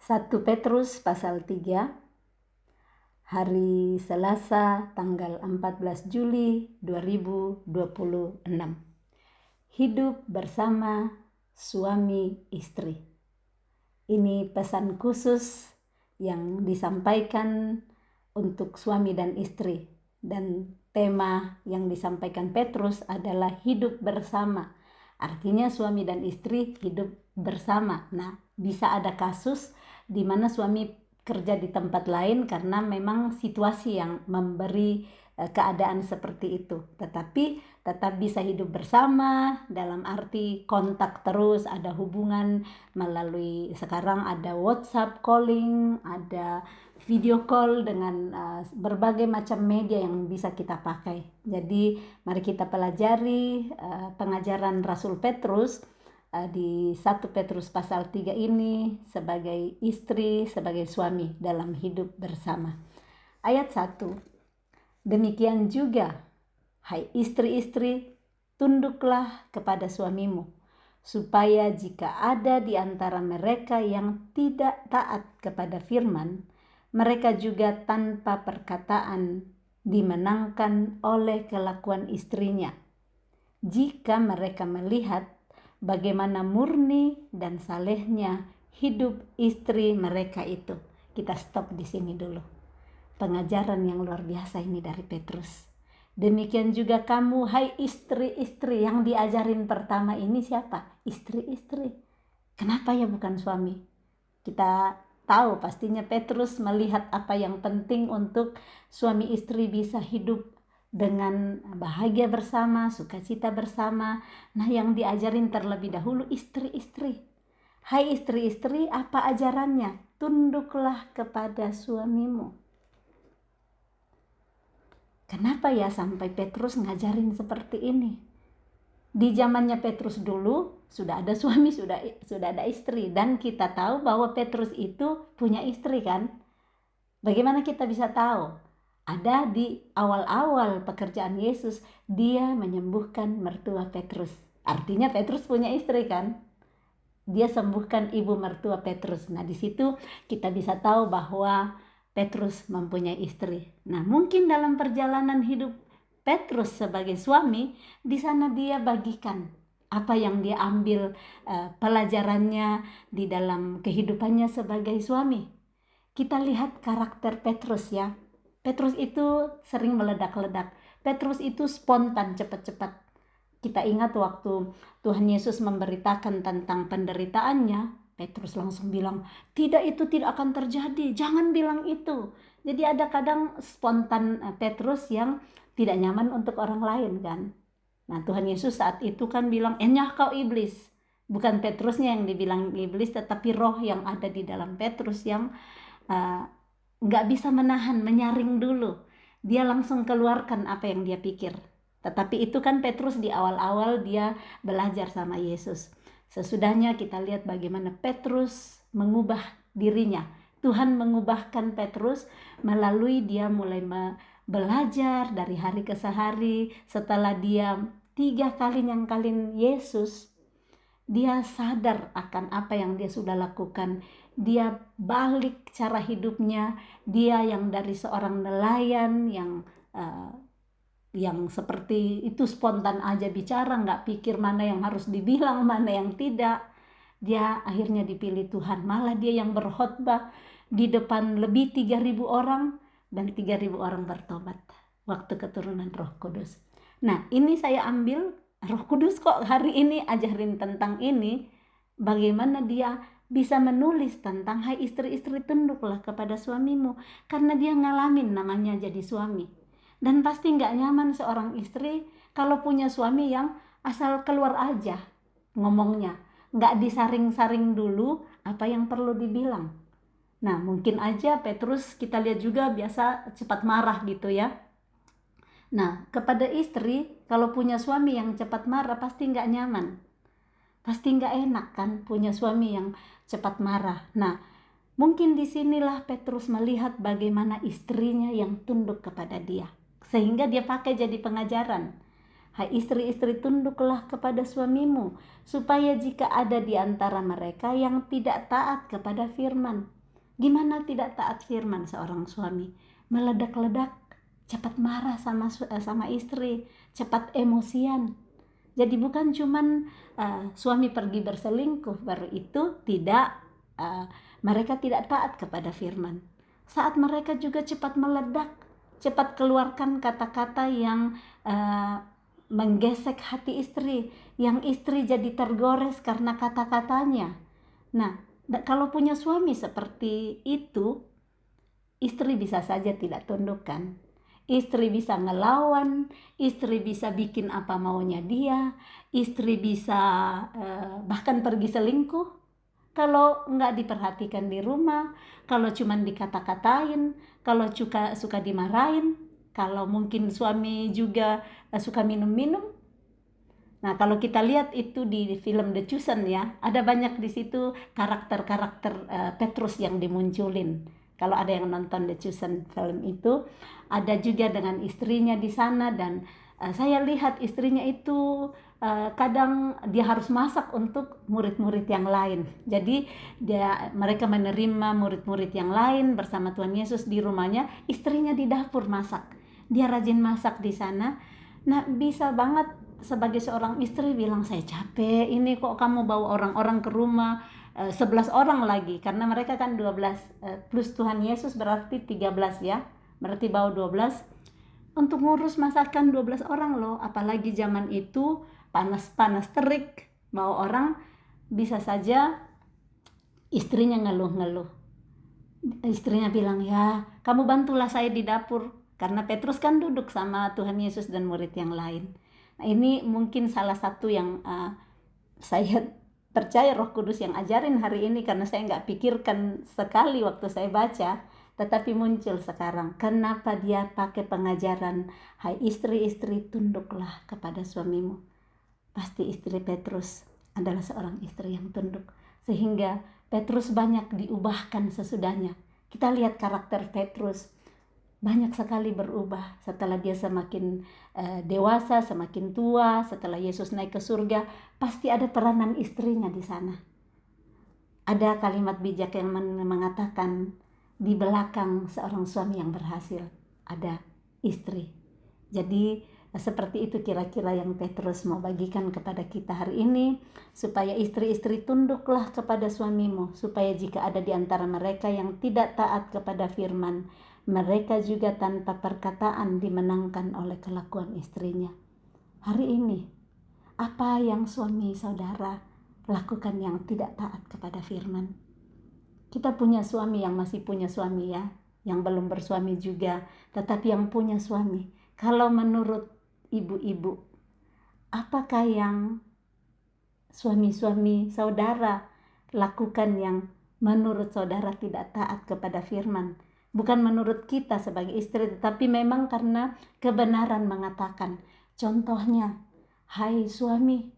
1 Petrus pasal 3, hari Selasa tanggal 14 Juli 2026. Hidup bersama suami istri. Ini pesan khusus yang disampaikan untuk suami dan istri. Dan tema yang disampaikan Petrus adalah hidup bersama. Artinya suami dan istri hidup bersama. Nah, bisa ada kasus di mana suami kerja di tempat lain karena memang situasi yang memberi keadaan seperti itu. Tetapi tetap bisa hidup bersama dalam arti kontak terus, ada hubungan melalui sekarang ada WhatsApp calling, ada video call dengan berbagai macam media yang bisa kita pakai. Jadi mari kita pelajari pengajaran Rasul Petrus di 1 Petrus pasal 3 ini sebagai istri, sebagai suami dalam hidup bersama. Ayat 1. Demikian juga, hai istri-istri, tunduklah kepada suamimu, supaya jika ada di antara mereka yang tidak taat kepada firman, mereka juga tanpa perkataan dimenangkan oleh kelakuan istrinya. Jika mereka melihat bagaimana murni dan salehnya hidup istri mereka itu. Kita stop di sini dulu. Pengajaran yang luar biasa ini dari Petrus. Demikian juga kamu, hai istri-istri, yang diajarin pertama ini siapa? Istri-istri. Kenapa ya bukan suami? Kita tahu pastinya Petrus melihat apa yang penting untuk suami istri bisa hidup dengan bahagia bersama, sukacita bersama. Nah, yang diajarin terlebih dahulu istri-istri. Hai istri-istri, apa ajarannya? Tunduklah kepada suamimu. Kenapa ya sampai Petrus ngajarin seperti ini? Di zamannya Petrus dulu sudah ada suami, sudah ada istri, dan kita tahu bahwa Petrus itu punya istri kan? Bagaimana kita bisa tahu? Ada di awal-awal pekerjaan Yesus, dia menyembuhkan mertua Petrus. Artinya Petrus punya istri kan? Dia sembuhkan ibu mertua Petrus. Nah, di situ kita bisa tahu bahwa Petrus mempunyai istri. Nah, mungkin dalam perjalanan hidup Petrus sebagai suami, di sana dia bagikan apa yang dia ambil pelajarannya di dalam kehidupannya sebagai suami. Kita lihat karakter Petrus ya. Petrus itu sering meledak-ledak. Petrus itu spontan, cepat-cepat. Kita ingat waktu Tuhan Yesus memberitakan tentang penderitaannya, Petrus langsung bilang, tidak, itu tidak akan terjadi, jangan bilang itu. Jadi ada kadang spontan Petrus yang tidak nyaman untuk orang lain kan. Nah, Tuhan Yesus saat itu kan bilang, enyah kau iblis. Bukan Petrusnya yang dibilang iblis, tetapi roh yang ada di dalam Petrus yang nggak bisa menahan, menyaring dulu. Dia langsung keluarkan apa yang dia pikir. Tetapi itu kan Petrus di awal-awal dia belajar sama Yesus. Sesudahnya kita lihat bagaimana Petrus mengubah dirinya. Tuhan mengubahkan Petrus melalui dia mulai belajar dari hari ke hari. Setelah dia 3 kali nyangkalin Yesus, dia sadar akan apa yang dia sudah lakukan. Dia balik cara hidupnya. Dia yang dari seorang nelayan yang seperti itu spontan aja bicara, nggak pikir mana yang harus dibilang, mana yang tidak. Dia akhirnya dipilih Tuhan. Malah dia yang berkhotbah di depan lebih 3.000 orang dan 3.000 orang bertobat waktu keturunan Roh Kudus. Nah, ini saya ambil Roh Kudus kok hari ini ajarin tentang ini. Bagaimana dia bisa menulis tentang hai istri-istri, tunduklah kepada suamimu, karena dia ngalamin namanya jadi suami. Dan pasti gak nyaman seorang istri kalau punya suami yang asal keluar aja ngomongnya, gak disaring-saring dulu apa yang perlu dibilang. Nah, mungkin aja Petrus kita lihat juga biasa cepat marah gitu ya. Nah, kepada istri kalau punya suami yang cepat marah pasti gak nyaman. Pasti gak enak kan punya suami yang cepat marah. Nah, mungkin disinilah Petrus melihat bagaimana istrinya yang tunduk kepada dia. Sehingga dia pakai jadi pengajaran. Hai istri-istri, tunduklah kepada suamimu, supaya jika ada di antara mereka yang tidak taat kepada firman. Gimana tidak taat firman seorang suami? Meledak-ledak, cepat marah sama istri, cepat emosian. Jadi bukan cuman suami pergi berselingkuh baru itu tidak, mereka tidak taat kepada firman. Saat mereka juga cepat meledak, cepat keluarkan kata-kata yang menggesek hati istri, yang istri jadi tergores karena kata-katanya. Nah, kalau punya suami seperti itu, istri bisa saja tidak tundukkan. Istri bisa ngelawan, istri bisa bikin apa maunya dia, istri bisa bahkan pergi selingkuh. Kalau nggak diperhatikan di rumah, kalau cuman dikata-katain, kalau suka dimarahin, kalau mungkin suami juga suka minum-minum. Nah, kalau kita lihat itu di film The Chosen ya, ada banyak di situ karakter-karakter Petrus yang dimunculin. Kalau ada yang nonton The Chosen film itu, ada juga dengan istrinya di sana, dan saya lihat istrinya itu kadang dia harus masak untuk murid-murid yang lain. Jadi mereka menerima murid-murid yang lain bersama Tuhan Yesus di rumahnya, istrinya di dapur masak. Dia rajin masak di sana. Nah, bisa banget sebagai seorang istri bilang, saya capek ini kok kamu bawa orang-orang ke rumah, 11 orang lagi, karena mereka kan 12 plus Tuhan Yesus berarti 13 ya, berarti bawa 12 untuk ngurus masakan 12 orang loh. Apalagi zaman itu panas-panas terik, bawa orang, bisa saja istrinya ngeluh-ngeluh. Istrinya bilang, ya kamu bantulah saya di dapur, karena Petrus kan duduk sama Tuhan Yesus dan murid yang lain. Nah, ini mungkin salah satu yang saya percaya Roh Kudus yang ajarin hari ini, karena saya nggak pikirkan sekali waktu saya baca, tetapi muncul sekarang. Kenapa dia pakai pengajaran, hai istri-istri tunduklah kepada suamimu. Pasti istri Petrus adalah seorang istri yang tunduk, sehingga Petrus banyak diubahkan sesudahnya. Kita lihat karakter Petrus banyak sekali berubah setelah dia semakin dewasa, semakin tua, setelah Yesus naik ke surga. Pasti ada peranan istrinya di sana. Ada kalimat bijak yang mengatakan, di belakang seorang suami yang berhasil ada istri. Jadi seperti itu kira-kira yang Petrus mau bagikan kepada kita hari ini, supaya istri-istri tunduklah kepada suamimu, supaya jika ada di antara mereka yang tidak taat kepada firman, mereka juga tanpa perkataan dimenangkan oleh kelakuan istrinya. Hari ini, apa yang suami saudara lakukan yang tidak taat kepada firman? Kita punya suami yang masih punya suami ya, yang belum bersuami juga, tetapi yang punya suami. Kalau menurut ibu-ibu, apakah yang suami-suami saudara lakukan yang menurut saudara tidak taat kepada firman? Bukan menurut kita sebagai istri, tetapi memang karena kebenaran mengatakan. Contohnya, hai suami,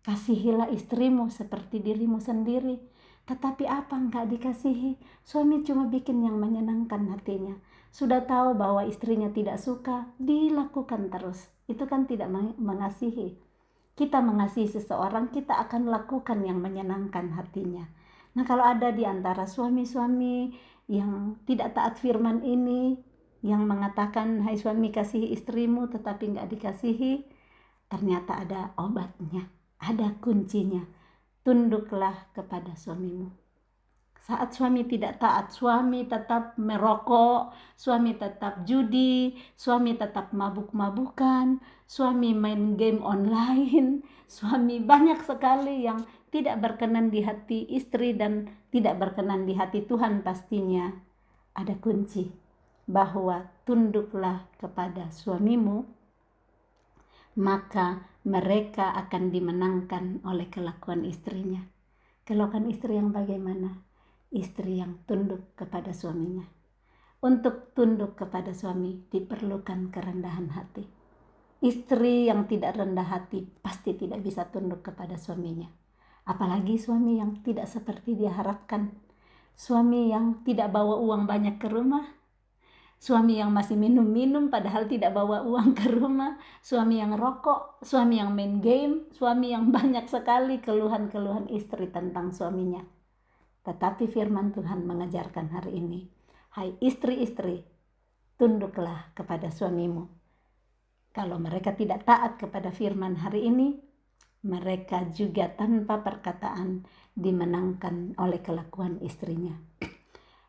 kasihilah istrimu seperti dirimu sendiri. Tetapi apa enggak dikasihi? Suami cuma bikin yang menyenangkan hatinya. Sudah tahu bahwa istrinya tidak suka, dilakukan terus. Itu kan tidak mengasihi. Kita mengasihi seseorang, kita akan lakukan yang menyenangkan hatinya. Nah, kalau ada di antara suami-suami yang tidak taat firman ini, yang mengatakan, hai suami kasihi istrimu, tetapi enggak dikasihi, ternyata ada obatnya, ada kuncinya. Tunduklah kepada suamimu. Saat suami tidak taat, suami tetap merokok, suami tetap judi, suami tetap mabuk-mabukan, suami main game online, suami banyak sekali yang tidak berkenan di hati istri dan tidak berkenan di hati Tuhan pastinya. Ada kunci bahwa tunduklah kepada suamimu, maka mereka akan dimenangkan oleh kelakuan istrinya. Kelakuan istri yang bagaimana? Istri yang tunduk kepada suaminya. Untuk tunduk kepada suami diperlukan kerendahan hati. Istri yang tidak rendah hati pasti tidak bisa tunduk kepada suaminya. Apalagi suami yang tidak seperti dia harapkan. Suami yang tidak bawa uang banyak ke rumah. Suami yang masih minum-minum padahal tidak bawa uang ke rumah. Suami yang rokok, suami yang main game, suami yang banyak sekali keluhan-keluhan istri tentang suaminya. Tetapi firman Tuhan mengajarkan hari ini, hai istri-istri, tunduklah kepada suamimu. Kalau mereka tidak taat kepada firman hari ini, mereka juga tanpa perkataan dimenangkan oleh kelakuan istrinya.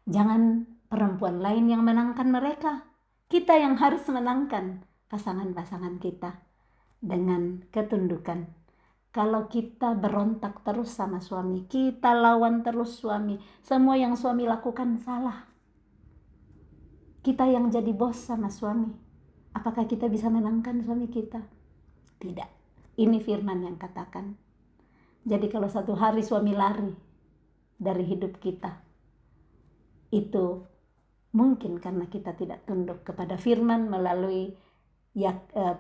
Jangan perempuan lain yang menangkan mereka. Kita yang harus menangkan pasangan-pasangan kita dengan ketundukan. Kalau kita berontak terus sama suami, kita lawan terus suami, semua yang suami lakukan salah. Kita yang jadi bos sama suami, apakah kita bisa menangkan suami kita? Tidak. Ini firman yang katakan. Jadi kalau satu hari suami lari dari hidup kita, itu mungkin karena kita tidak tunduk kepada firman melalui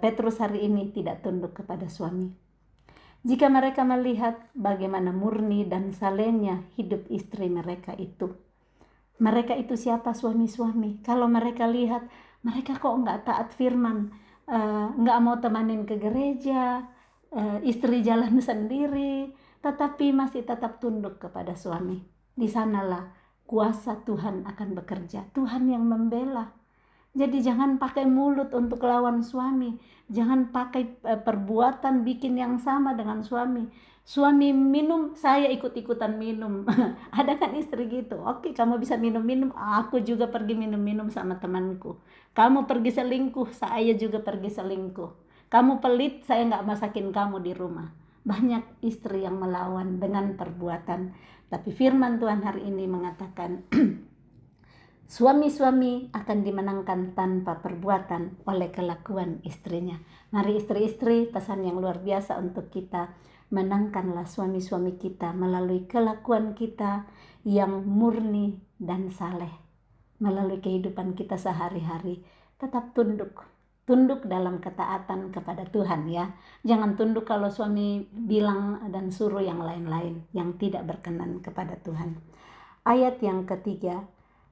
Petrus hari ini tidak tunduk kepada suami. Jika mereka melihat bagaimana murni dan salehnya hidup istri mereka itu siapa suami-suami? Kalau mereka lihat mereka kok nggak taat firman, nggak mau temanin ke gereja, istri jalan sendiri, tetapi masih tetap tunduk kepada suami. Di sanalah kuasa Tuhan akan bekerja. Tuhan yang membela. Jadi jangan pakai mulut untuk lawan suami. Jangan pakai perbuatan bikin yang sama dengan suami. Suami minum, saya ikut-ikutan minum. Ada kan istri gitu. Oke, kamu bisa minum-minum, aku juga pergi minum-minum sama temanku. Kamu pergi selingkuh, saya juga pergi selingkuh. Kamu pelit, saya nggak masakin kamu di rumah. Banyak istri yang melawan dengan perbuatan. Tapi firman Tuhan hari ini mengatakan, suami-suami akan dimenangkan tanpa perbuatan oleh kelakuan istrinya. Mari istri-istri, pesan yang luar biasa untuk kita. Menangkanlah suami-suami kita melalui kelakuan kita yang murni dan saleh. Melalui kehidupan kita sehari-hari. Tetap tunduk. Tunduk dalam ketaatan kepada Tuhan ya. Jangan tunduk kalau suami bilang dan suruh yang lain-lain yang tidak berkenan kepada Tuhan. Ayat yang ketiga,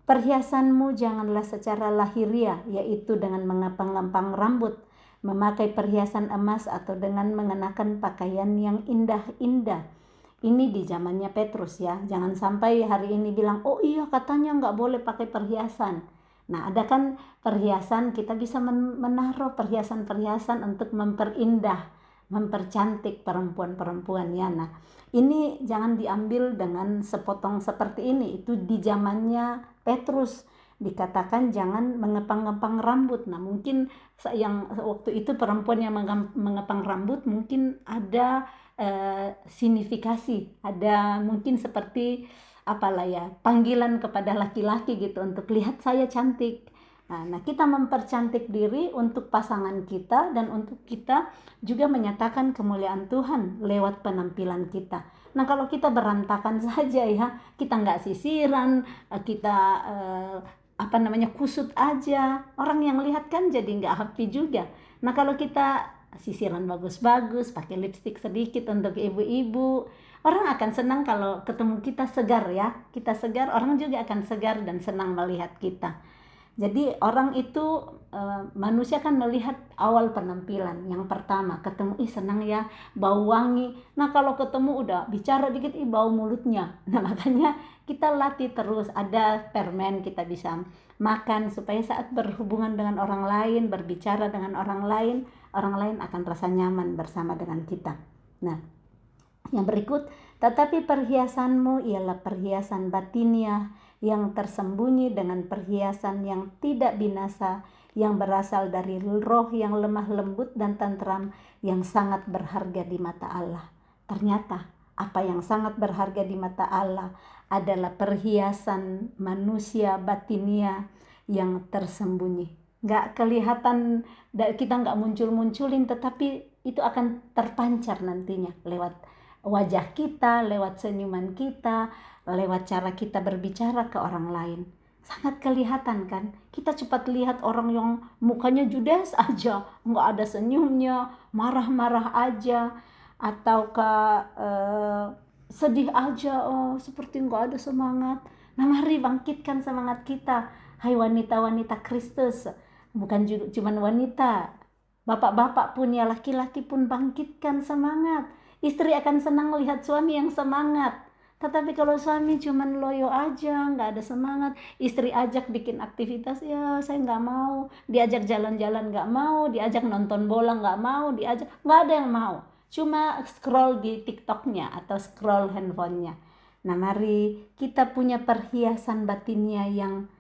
perhiasanmu janganlah secara lahiriah, yaitu dengan mengepang-ngepang rambut, memakai perhiasan emas atau dengan mengenakan pakaian yang indah-indah. Ini di zamannya Petrus ya. Jangan sampai hari ini bilang, oh iya katanya nggak boleh pakai perhiasan. Nah ada kan perhiasan, kita bisa menaruh perhiasan-perhiasan untuk memperindah, mempercantik perempuan-perempuan ya. Nah ini jangan diambil dengan sepotong seperti ini. Itu di zamannya Petrus dikatakan jangan mengepang-ngepang rambut. Nah mungkin yang waktu itu perempuan yang mengepang rambut mungkin ada signifikasi, ada mungkin seperti apalah ya, panggilan kepada laki-laki gitu untuk lihat saya cantik. Nah kita mempercantik diri untuk pasangan kita dan untuk kita juga menyatakan kemuliaan Tuhan lewat penampilan kita. Nah kalau kita berantakan saja ya, kita nggak sisiran, kita kusut aja, orang yang lihat kan jadi nggak happy juga. Nah kalau kita sisiran bagus-bagus, pakai lipstik sedikit untuk ibu-ibu, orang akan senang kalau ketemu kita segar ya. Kita segar, orang juga akan segar dan senang melihat kita. Jadi orang itu manusia kan melihat awal penampilan. Yang pertama ketemu, senang ya, bau wangi. Nah kalau ketemu udah bicara dikit, bau mulutnya. Nah makanya kita latih terus. Ada permen kita bisa makan supaya saat berhubungan dengan orang lain, berbicara dengan orang lain akan rasa nyaman bersama dengan kita. Nah yang berikut, tetapi perhiasanmu ialah perhiasan batiniah yang tersembunyi dengan perhiasan yang tidak binasa, yang berasal dari roh yang lemah lembut dan tentram, yang sangat berharga di mata Allah. Ternyata apa yang sangat berharga di mata Allah adalah perhiasan manusia batiniah yang tersembunyi. Gak kelihatan, kita gak muncul-munculin, tetapi itu akan terpancar nantinya lewat wajah kita, lewat senyuman kita, lewat cara kita berbicara ke orang lain. Sangat kelihatan kan? Kita cepat lihat orang yang mukanya judes aja, nggak ada senyumnya, marah-marah aja, atau sedih aja, seperti nggak ada semangat. Nah mari bangkitkan semangat kita. Hai wanita-wanita Kristus, bukan cuma wanita, bapak-bapak pun ya, laki-laki pun bangkitkan semangat. Istri akan senang melihat suami yang semangat. Tetapi kalau suami cuman loyo aja, nggak ada semangat, istri ajak bikin aktivitas, ya saya nggak mau, diajak jalan-jalan nggak mau, diajak nonton bola nggak mau, nggak ada yang mau, cuma scroll di TikToknya atau scroll handphonenya. Nah, mari kita punya perhiasan batinnya yang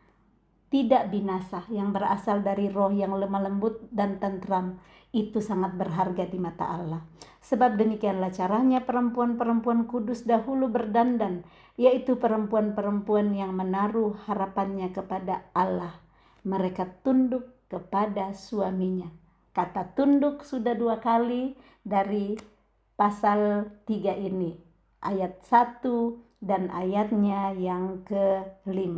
tidak binasa, yang berasal dari roh yang lemah lembut dan tentram. Itu sangat berharga di mata Allah. Sebab demikianlah caranya perempuan-perempuan kudus dahulu berdandan, yaitu perempuan-perempuan yang menaruh harapannya kepada Allah. Mereka tunduk kepada suaminya. Kata tunduk sudah 2 kali dari pasal 3 ini, ayat 1 dan ayatnya yang ke-5.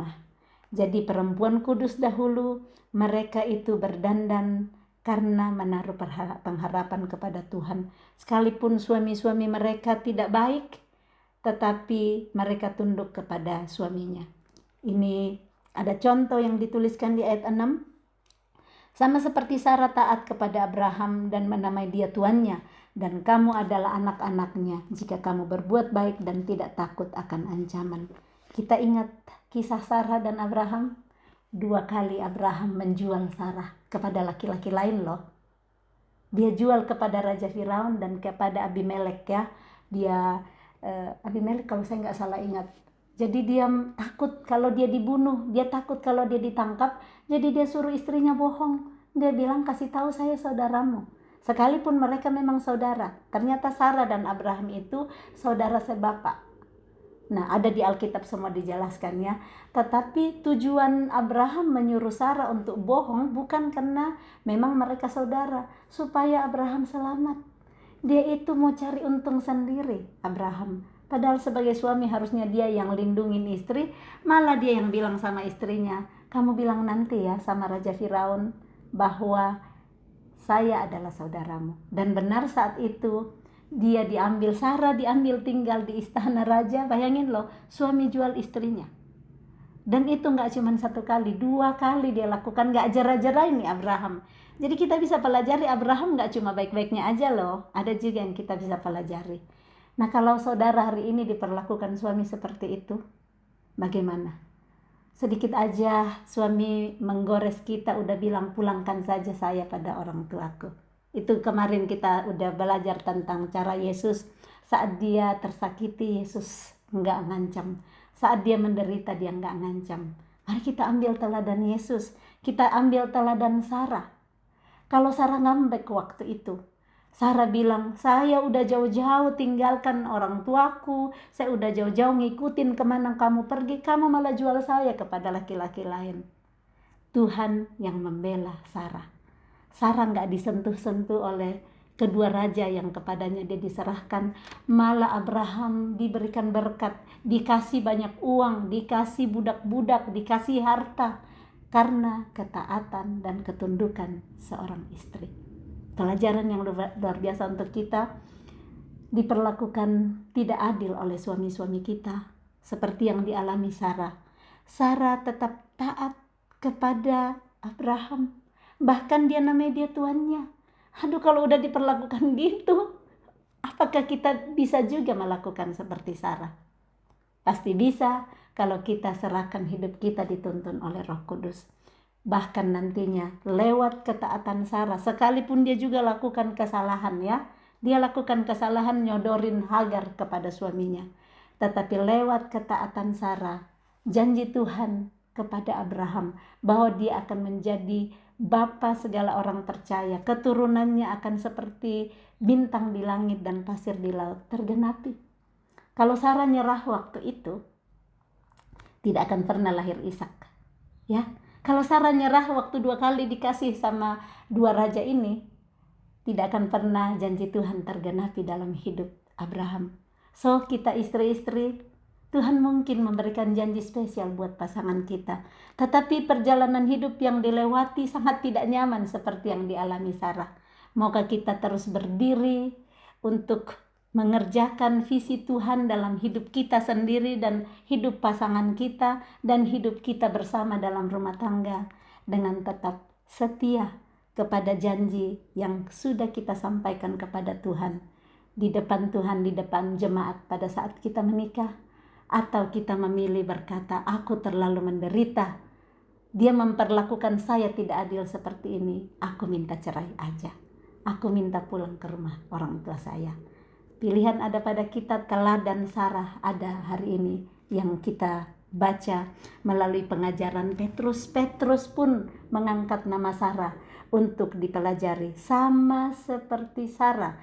Jadi perempuan kudus dahulu, mereka itu berdandan karena menaruh pengharapan kepada Tuhan. Sekalipun suami-suami mereka tidak baik, tetapi mereka tunduk kepada suaminya. Ini ada contoh yang dituliskan di ayat 6. Sama seperti Sarah taat kepada Abraham dan menamai dia tuannya, dan kamu adalah anak-anaknya jika kamu berbuat baik dan tidak takut akan ancaman. Kita ingat kisah Sarah dan Abraham. 2 kali Abraham menjual Sarah kepada laki-laki lain loh. Dia jual kepada Raja Firaun dan kepada Abimelek ya. Abimelek kalau saya nggak salah ingat. Jadi dia takut kalau dia dibunuh, dia takut kalau dia ditangkap. Jadi dia suruh istrinya bohong. Dia bilang, kasih tahu saya saudaramu. Sekalipun mereka memang saudara. Ternyata Sarah dan Abraham itu saudara sebapak. Nah, ada di Alkitab semua dijelaskan ya. Tetapi tujuan Abraham menyuruh Sarah untuk bohong bukan karena memang mereka saudara, supaya Abraham selamat. Dia itu mau cari untung sendiri, Abraham. Padahal sebagai suami harusnya dia yang lindungin istri, malah dia yang bilang sama istrinya, kamu bilang nanti ya sama Raja Firaun bahwa saya adalah saudaramu. Dan benar saat itu dia diambil, Sarah diambil tinggal di istana raja. Bayangin loh, suami jual istrinya. Dan itu gak cuma 1 kali, 2 kali dia lakukan, gak jera-jerain nih Abraham. Jadi kita bisa pelajari Abraham gak cuma baik-baiknya aja loh, ada juga yang kita bisa pelajari. Nah, kalau saudara hari ini diperlakukan suami seperti itu, bagaimana? Sedikit aja suami menggores kita udah bilang pulangkan saja saya pada orang tuaku. Itu kemarin kita udah belajar tentang cara Yesus saat dia tersakiti, Yesus enggak ngancam. Saat dia menderita, dia enggak ngancam. Mari kita ambil teladan Yesus. Kita ambil teladan Sarah. Kalau Sarah ngambek waktu itu, Sarah bilang, saya udah jauh-jauh tinggalkan orang tuaku, saya udah jauh-jauh ngikutin kemana kamu pergi, kamu malah jual saya kepada laki-laki lain. Tuhan yang membela Sarah. Sarah nggak disentuh-sentuh oleh kedua raja yang kepadanya dia diserahkan. Malah Abraham diberikan berkat, dikasih banyak uang, dikasih budak-budak, dikasih harta, karena ketaatan dan ketundukan seorang istri. Pelajaran yang luar biasa untuk kita, diperlakukan tidak adil oleh suami-suami kita, seperti yang dialami Sarah. Sarah tetap taat kepada Abraham. Bahkan dia namanya dia tuannya. Aduh, kalau udah diperlakukan gitu, apakah kita bisa juga melakukan seperti Sarah? Pasti bisa kalau kita serahkan hidup kita dituntun oleh Roh Kudus. Bahkan nantinya lewat ketaatan Sarah, sekalipun dia juga lakukan kesalahan ya. Dia lakukan kesalahan nyodorin Hagar kepada suaminya. Tetapi lewat ketaatan Sarah, janji Tuhan kepada Abraham bahwa dia akan menjadi bapa segala orang percaya, keturunannya akan seperti bintang di langit dan pasir di laut, tergenapi. Kalau Sarah nyerah waktu itu, tidak akan pernah lahir Ishak. Ya, kalau Sarah nyerah waktu 2 kali dikasih sama 2 raja ini, tidak akan pernah janji Tuhan tergenapi dalam hidup Abraham. So, kita istri-istri, Tuhan mungkin memberikan janji spesial buat pasangan kita. Tetapi perjalanan hidup yang dilewati sangat tidak nyaman seperti yang dialami Sarah. Maukah kita terus berdiri untuk mengerjakan visi Tuhan dalam hidup kita sendiri dan hidup pasangan kita dan hidup kita bersama dalam rumah tangga, dengan tetap setia kepada janji yang sudah kita sampaikan kepada Tuhan, di depan Tuhan, di depan jemaat pada saat kita menikah, Atau kita memilih berkata, aku terlalu menderita, dia memperlakukan saya tidak adil seperti ini, aku minta cerai aja, aku minta pulang ke rumah orang tua saya. Pilihan ada pada kita. Teladan Sarah ada hari ini yang kita baca melalui pengajaran Petrus. Petrus pun mengangkat nama Sarah untuk dipelajari, sama seperti Sarah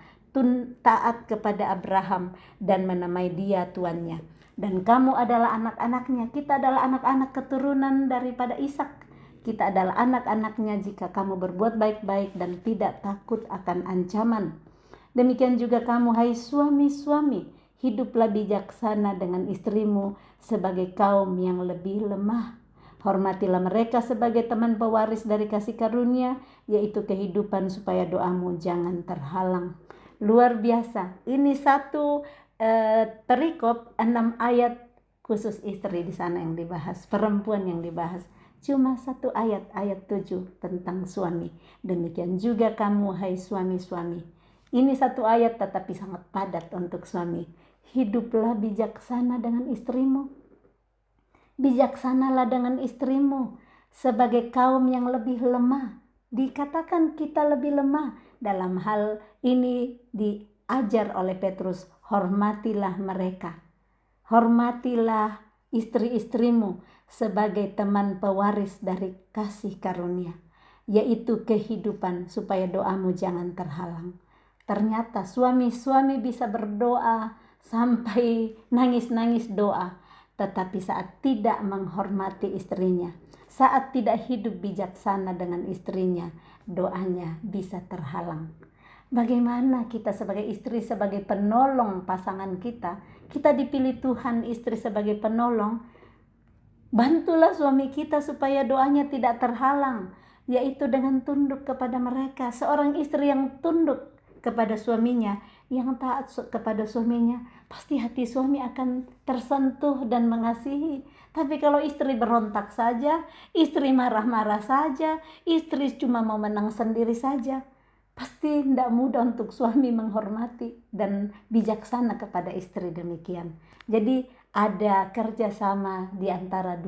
taat kepada Abraham dan menamai dia tuannya. Dan kamu adalah anak-anaknya. Kita adalah anak-anak keturunan daripada Ishak. Kita adalah anak-anaknya jika kamu berbuat baik-baik dan tidak takut akan ancaman. Demikian juga kamu, hai suami-suami, hiduplah bijaksana dengan istrimu sebagai kaum yang lebih lemah. Hormatilah mereka sebagai teman pewaris dari kasih karunia, yaitu kehidupan, supaya doamu jangan terhalang. Luar biasa. Ini satu perikop 6 ayat khusus istri di sana yang dibahas, perempuan yang dibahas. Cuma satu ayat 7 tentang suami. Demikian juga kamu, hai suami-suami. Ini satu ayat tetapi sangat padat untuk suami. Hiduplah bijaksana dengan istrimu. Bijaksanalah dengan istrimu sebagai kaum yang lebih lemah. Dikatakan kita lebih lemah. Dalam hal ini diajar oleh Petrus, hormatilah mereka. Hormatilah istri-istrimu sebagai teman pewaris dari kasih karunia, yaitu kehidupan, supaya doamu jangan terhalang. Ternyata suami-suami bisa berdoa sampai nangis-nangis doa, tetapi saat tidak menghormati istrinya, saat tidak hidup bijaksana dengan istrinya, doanya bisa terhalang. Bagaimana kita sebagai istri, sebagai penolong pasangan kita? Kita dipilih Tuhan istri sebagai penolong. Bantulah suami kita supaya doanya tidak terhalang, yaitu dengan tunduk kepada mereka. Seorang istri yang tunduk kepada suaminya, yang taat kepada suaminya, pasti hati suami akan tersentuh dan mengasihi. Tapi kalau istri berontak saja, istri marah-marah saja, istri cuma mau menang sendiri saja, pasti tidak mudah untuk suami menghormati dan bijaksana kepada istri demikian. Jadi ada kerjasama di antara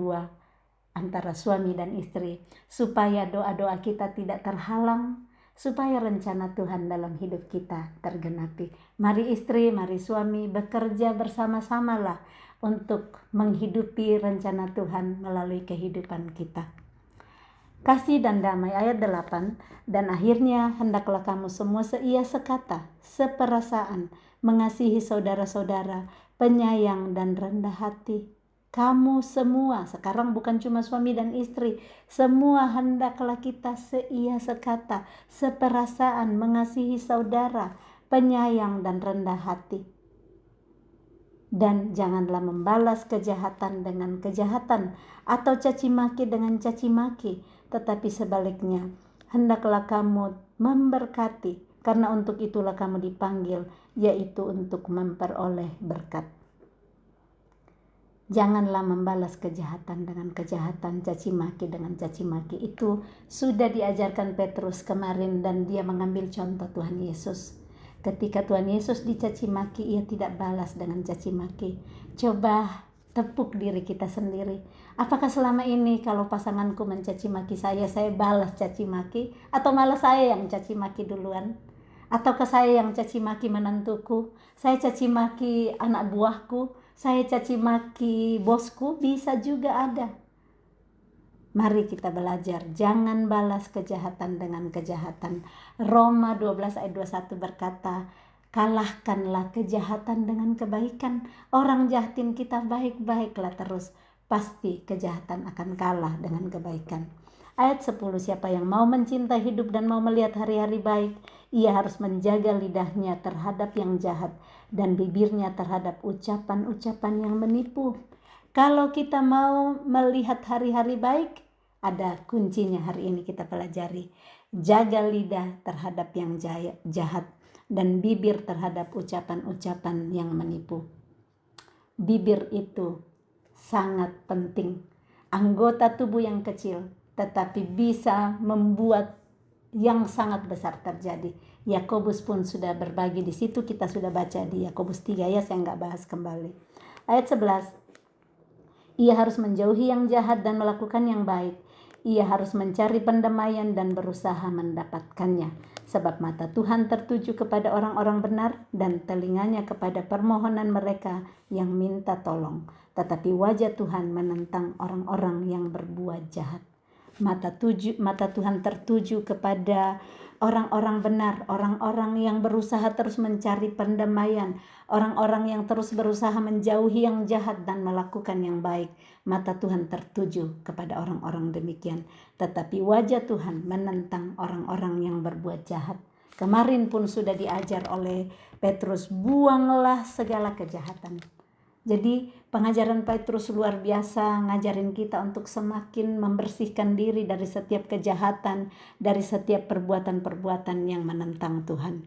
suami dan istri, supaya doa-doa kita tidak terhalang, supaya rencana Tuhan dalam hidup kita tergenapi. Mari istri, mari suami bekerja bersama-samalah untuk menghidupi rencana Tuhan melalui kehidupan kita. Kasih dan damai, ayat 8. Dan akhirnya hendaklah kamu semua seia sekata, seperasaan, mengasihi saudara-saudara, penyayang dan rendah hati. Kamu semua, sekarang bukan cuma suami dan istri, semua hendaklah kita seia sekata, seperasaan, mengasihi saudara, penyayang dan rendah hati. Dan janganlah membalas kejahatan dengan kejahatan atau caci maki dengan caci maki, tetapi sebaliknya hendaklah kamu memberkati, karena untuk itulah kamu dipanggil, yaitu untuk memperoleh berkat. Janganlah membalas kejahatan dengan kejahatan, caci maki dengan caci maki. Itu sudah diajarkan Petrus kemarin, dan dia mengambil contoh Tuhan Yesus. Ketika Tuhan Yesus dicaci maki, ia tidak balas dengan caci maki. Coba tepuk diri kita sendiri. Apakah selama ini kalau pasanganku mencaci maki saya balas caci maki? Atau malah saya yang caci maki duluan? Ataukah saya yang caci maki menantuku? Saya caci maki anak buahku? Saya caci maki bosku? Bisa juga ada. Mari kita belajar, jangan balas kejahatan dengan kejahatan. Roma 12 ayat 21 berkata, kalahkanlah kejahatan dengan kebaikan. Orang jahatin kita baik-baiklah terus, pasti kejahatan akan kalah dengan kebaikan. Ayat 10, siapa yang mau mencintai hidup dan mau melihat hari-hari baik, ia harus menjaga lidahnya terhadap yang jahat dan bibirnya terhadap ucapan-ucapan yang menipu. Kalau kita mau melihat hari-hari baik, ada kuncinya hari ini kita pelajari. Jaga lidah terhadap yang jahat dan bibir terhadap ucapan-ucapan yang menipu. Bibir itu sangat penting. Anggota tubuh yang kecil tetapi bisa membuat yang sangat besar terjadi. Yakobus pun sudah berbagi di situ, kita sudah baca di Yakobus 3 ya, saya nggak bahas kembali. Ayat 11, Ia harus menjauhi yang jahat dan melakukan yang baik. Ia harus mencari pendamaian dan berusaha mendapatkannya. Sebab mata Tuhan tertuju kepada orang-orang benar dan telinganya kepada permohonan mereka yang minta tolong. Tetapi wajah Tuhan menentang orang-orang yang berbuat jahat. Mata Tuhan tertuju kepada orang-orang benar, orang-orang yang berusaha terus mencari pendamaian, orang-orang yang terus berusaha menjauhi yang jahat dan melakukan yang baik. Mata Tuhan tertuju kepada orang-orang demikian. Tetapi wajah Tuhan menentang orang-orang yang berbuat jahat. Kemarin pun sudah diajar oleh Petrus, buanglah segala kejahatan. Jadi pengajaran Petrus luar biasa, ngajarin kita untuk semakin membersihkan diri dari setiap kejahatan, dari setiap perbuatan-perbuatan yang menentang Tuhan.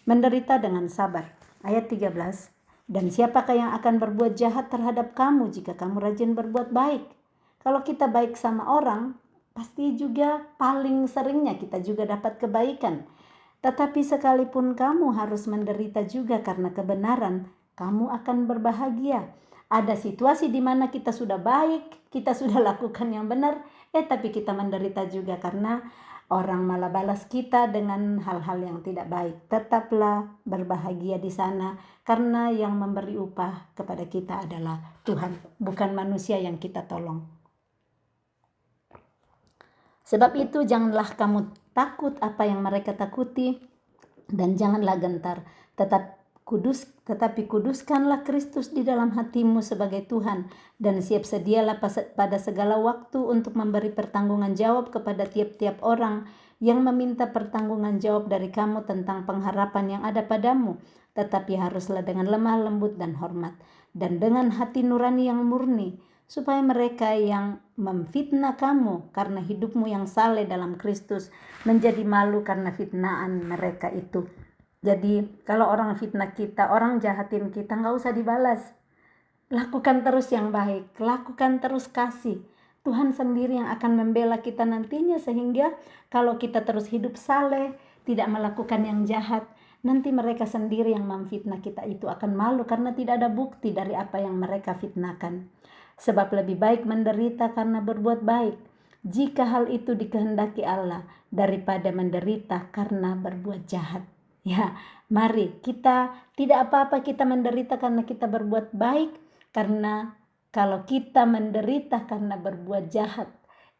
Menderita dengan sabar. Ayat 13. Dan siapakah yang akan berbuat jahat terhadap kamu jika kamu rajin berbuat baik? Kalau kita baik sama orang, pasti juga paling seringnya kita juga dapat kebaikan. Tetapi sekalipun kamu harus menderita juga karena kebenaran, kamu akan berbahagia. Ada situasi di mana kita sudah baik, kita sudah lakukan yang benar, tapi kita menderita juga karena orang malah balas kita dengan hal-hal yang tidak baik. Tetaplah berbahagia di sana karena yang memberi upah kepada kita adalah Tuhan, bukan manusia yang kita tolong. Sebab itu janganlah kamu takut apa yang mereka takuti dan janganlah gentar, tetapi kuduskanlah Kristus di dalam hatimu sebagai Tuhan, dan siap sedialah pada segala waktu untuk memberi pertanggungan jawab kepada tiap-tiap orang yang meminta pertanggungan jawab dari kamu tentang pengharapan yang ada padamu, tetapi haruslah dengan lemah lembut dan hormat, dan dengan hati nurani yang murni, supaya mereka yang memfitnah kamu karena hidupmu yang saleh dalam Kristus menjadi malu karena fitnaan mereka itu. Jadi kalau orang fitnah kita, orang jahatin kita, gak usah dibalas. Lakukan terus yang baik, lakukan terus kasih. Tuhan sendiri yang akan membela kita nantinya, sehingga kalau kita terus hidup saleh, tidak melakukan yang jahat, nanti mereka sendiri yang memfitnah kita itu akan malu karena tidak ada bukti dari apa yang mereka fitnahkan. Sebab lebih baik menderita karena berbuat baik, jika hal itu dikehendaki Allah, daripada menderita karena berbuat jahat. Ya, mari kita tidak apa-apa kita menderita karena kita berbuat baik, karena kalau kita menderita karena berbuat jahat,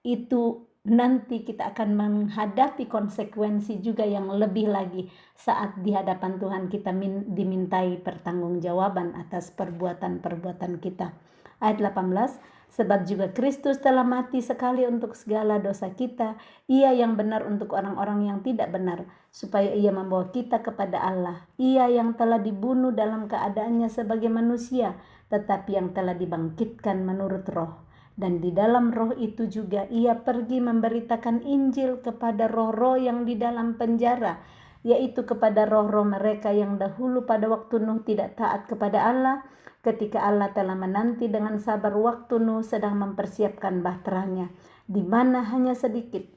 itu nanti kita akan menghadapi konsekuensi juga yang lebih lagi saat di hadapan Tuhan kita dimintai pertanggungjawaban atas perbuatan-perbuatan kita. Ayat 18. Sebab juga Kristus telah mati sekali untuk segala dosa kita, Ia yang benar untuk orang-orang yang tidak benar, supaya Ia membawa kita kepada Allah. Ia yang telah dibunuh dalam keadaannya sebagai manusia, tetapi yang telah dibangkitkan menurut roh. Dan di dalam roh itu juga Ia pergi memberitakan Injil kepada roh-roh yang di dalam penjara, yaitu kepada roh-roh mereka yang dahulu pada waktu Nuh tidak taat kepada Allah, ketika Allah telah menanti dengan sabar waktu Nuh sedang mempersiapkan bahteranya, di mana hanya sedikit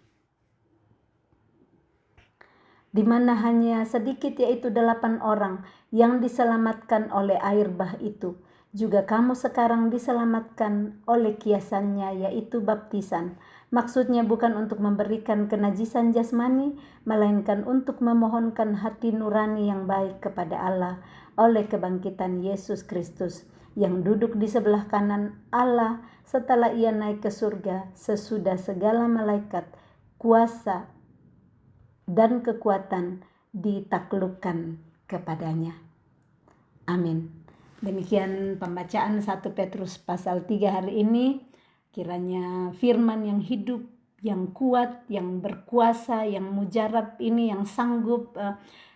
yaitu 8 orang yang diselamatkan oleh air bah itu. Juga kamu sekarang diselamatkan oleh kiasannya, yaitu baptisan. Maksudnya bukan untuk memberikan kenajisan jasmani, melainkan untuk memohonkan hati nurani yang baik kepada Allah oleh kebangkitan Yesus Kristus, yang duduk di sebelah kanan Allah setelah Ia naik ke surga sesudah segala malaikat, kuasa, dan kekuatan ditaklukkan kepadanya. Amin. Demikian pembacaan 1 Petrus pasal 3 hari ini. Kiranya firman yang hidup, yang kuat, yang berkuasa, yang mujarab ini, yang sanggup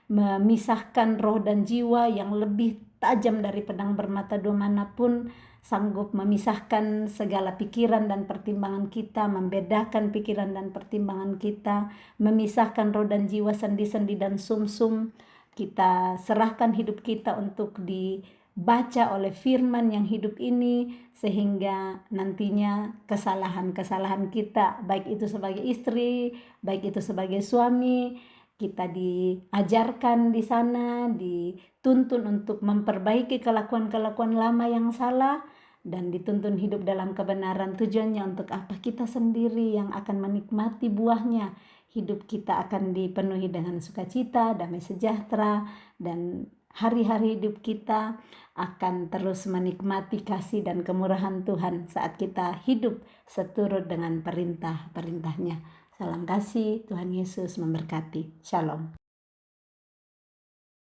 memisahkan roh dan jiwa, yang lebih tajam dari pedang bermata dua manapun, sanggup memisahkan segala pikiran dan pertimbangan kita, membedakan pikiran dan pertimbangan kita, memisahkan roh dan jiwa, sendi-sendi dan sumsum. Kita serahkan hidup kita untuk dibaca oleh firman yang hidup ini, sehingga nantinya kesalahan-kesalahan kita, baik itu sebagai istri, baik itu sebagai suami, kita diajarkan di sana, dituntun untuk memperbaiki kelakuan-kelakuan lama yang salah, dan dituntun hidup dalam kebenaran. Tujuannya untuk apa? Kita sendiri yang akan menikmati buahnya. Hidup kita akan dipenuhi dengan sukacita, damai sejahtera, dan hari-hari hidup kita akan terus menikmati kasih dan kemurahan Tuhan saat kita hidup seturut dengan perintah-perintahnya. Salam kasih, Tuhan Yesus memberkati. Shalom.